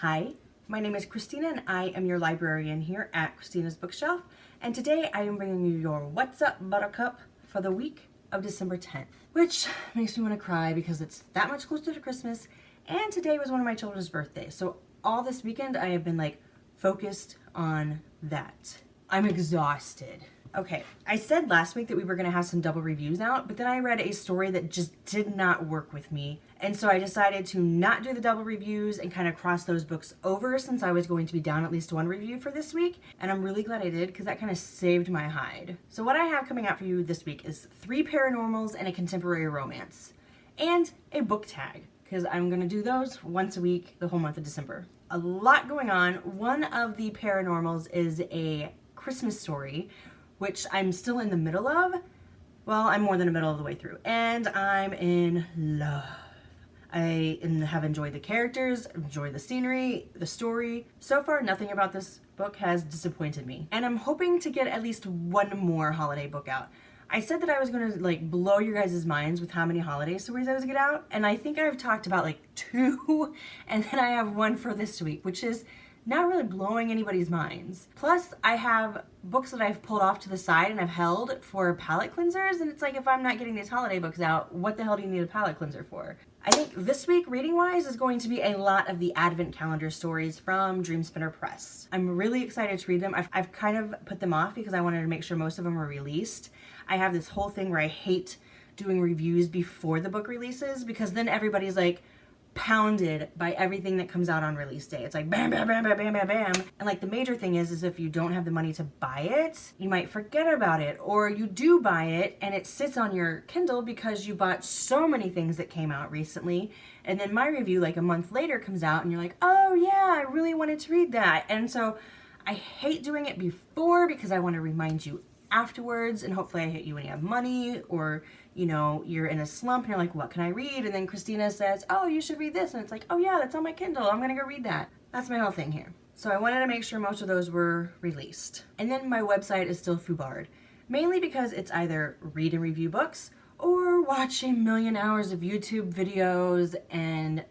Hi, my name is Christina and I am your librarian here at Christina's Bookshelf, and today I am bringing you your What's Up Buttercup for the week of December 10th, which makes me want to cry because it's that much closer to Christmas, and today was one of my children's birthdays, so all this weekend I have been focused on that. I'm exhausted. Okay, I said last week that we were going to have some double reviews out, but then I read a story that just did not work with me. And so I decided to not do the double reviews and kind of cross those books over since I was going to be down at least one review for this week. And I'm really glad I did because that kind of saved my hide. So what I have coming out for you this week is 3 paranormals and a contemporary romance. And a book tag, because I'm going to do those once a week the whole month of December. A lot going on. One of the paranormals is a Christmas story, which I'm still in the middle of. Well, I'm more than the middle of the way through, and I'm in love. I have enjoyed the characters, enjoyed the scenery, the story. So far, nothing about this book has disappointed me, and I'm hoping to get at least one more holiday book out. I said that I was gonna blow your guys' minds with how many holiday stories I was gonna get out, and I think I've talked about 2, and then I have one for this week, which is not really blowing anybody's minds. Plus, I have books that I've pulled off to the side and I've held for palette cleansers, and it's if I'm not getting these holiday books out, what the hell do you need a palette cleanser for? I think this week, reading-wise, is going to be a lot of the Advent calendar stories from Dreamspinner Press. I'm really excited to read them. I've kind of put them off because I wanted to make sure most of them were released. I have this whole thing where I hate doing reviews before the book releases because then everybody's pounded by everything that comes out on release day. It's bam, bam, bam, bam, bam, bam, bam. And the major thing is if you don't have the money to buy it, you might forget about it, or you do buy it and it sits on your Kindle because you bought so many things that came out recently. And then my review a month later comes out and you're like, oh yeah, I really wanted to read that. And so I hate doing it before because I want to remind you afterwards, and hopefully I hit you when you have money, or you're in a slump and you're like, what can I read? And then Christina says, oh, you should read this, and it's oh yeah, that's on my Kindle, I'm gonna go read that. That's my whole thing here. So I wanted to make sure most of those were released. And then my website is still foobarred, mainly because it's either read and review books or watch a million hours of YouTube videos and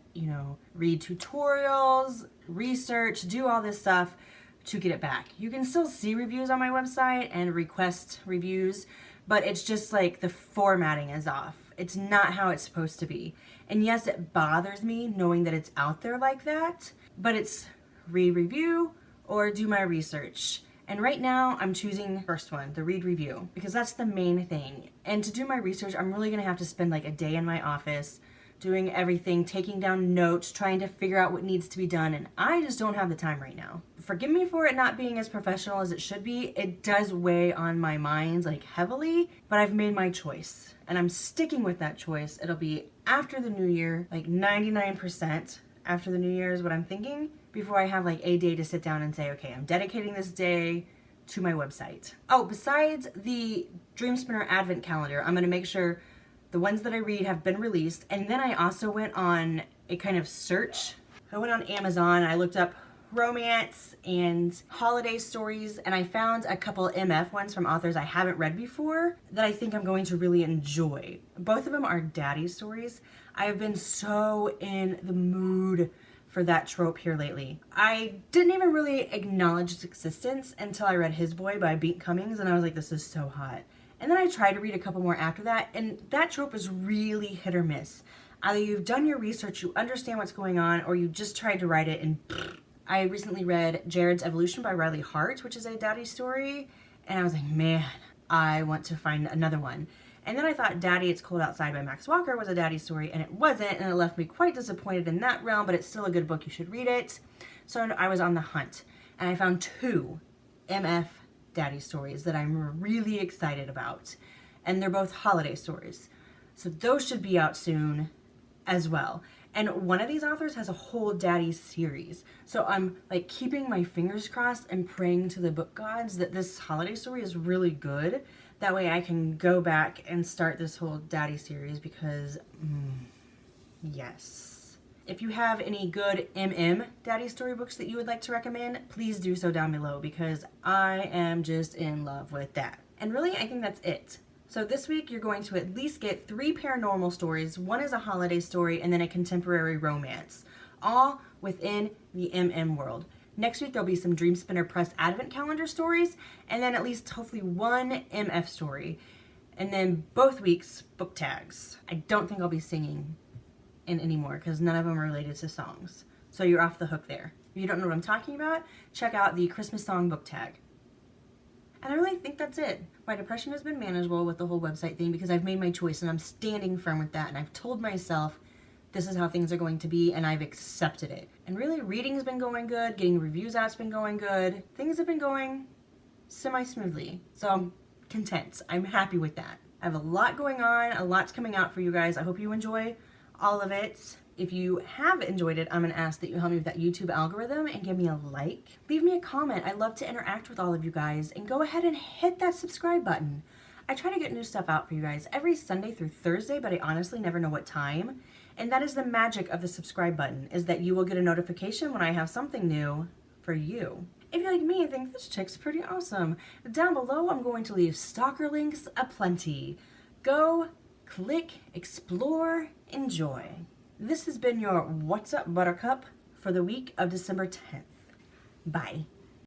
read tutorials, research, do all this stuff to get it back. You can still see reviews on my website and request reviews, but it's just the formatting is off. It's not how it's supposed to be. And yes, it bothers me knowing that it's out there like that, but it's read review or do my research. And right now I'm choosing the first one, the read review, because that's the main thing. And to do my research, I'm really gonna have to spend a day in my office doing everything, taking down notes, trying to figure out what needs to be done, and I just don't have the time right now. Forgive me for it not being as professional as it should be. It does weigh on my mind heavily, but I've made my choice, and I'm sticking with that choice. It'll be after the new year, 99% after the new year is what I'm thinking, before I have a day to sit down and say, okay, I'm dedicating this day to my website. Oh, besides the Dreamspinner Advent calendar, I'm gonna make sure the ones that I read have been released. And then I also went on a kind of search. I went on Amazon, I looked up romance and holiday stories, and I found a couple MF ones from authors I haven't read before that I think I'm going to really enjoy. Both of them are daddy stories. I have been so in the mood for that trope here lately. I didn't even really acknowledge its existence until I read His Boy by Beat Cummings, and I was like, this is so hot. And then I tried to read a couple more after that, and that trope is really hit or miss. Either you've done your research, you understand what's going on, or you just tried to write it and I recently read Jared's Evolution by Riley Hart, which is a daddy story, and I was like, man, I want to find another one. And then I thought Daddy, It's Cold Outside by Max Walker was a daddy story, and it wasn't, and it left me quite disappointed in that realm, but it's still a good book, you should read it. So I was on the hunt, and I found 2 MF daddy stories that I'm really excited about, and they're both holiday stories, so those should be out soon as well. And one of these authors has a whole daddy series, so I'm keeping my fingers crossed and praying to the book gods that this holiday story is really good. That way I can go back and start this whole daddy series because yes. If you have any good daddy story books that you would like to recommend, please do so down below because I am just in love with that. And really, I think that's it. So this week you're going to at least get 3 paranormal stories. One is a holiday story and then a contemporary romance. all within the world. Next week, there'll be some Dream Spinner Press Advent Calendar stories, and then at least hopefully one MF story. And then both weeks, book tags. I don't think I'll be singing in anymore because none of them are related to songs. So you're off the hook there. If you don't know what I'm talking about, check out the Christmas song book tag. And I really think that's it. My depression has been manageable with the whole website thing because I've made my choice and I'm standing firm with that. And I've told myself this is how things are going to be and I've accepted it. And really, reading's been going good, getting reviews out's been going good. Things have been going semi-smoothly. So I'm content. I'm happy with that. I have a lot going on, a lot's coming out for you guys. I hope you enjoy all of it. If you have enjoyed it, I'm going to ask that you help me with that YouTube algorithm and give me a like. Leave me a comment. I love to interact with all of you guys. And go ahead and hit that subscribe button. I try to get new stuff out for you guys every Sunday through Thursday, but I honestly never know what time. And that is the magic of the subscribe button, is that you will get a notification when I have something new for you. If you're like me and think this chick's pretty awesome, down below I'm going to leave stalker links aplenty. Go, click, explore, enjoy. This has been your What's Up Buttercup for the week of December 10th. Bye.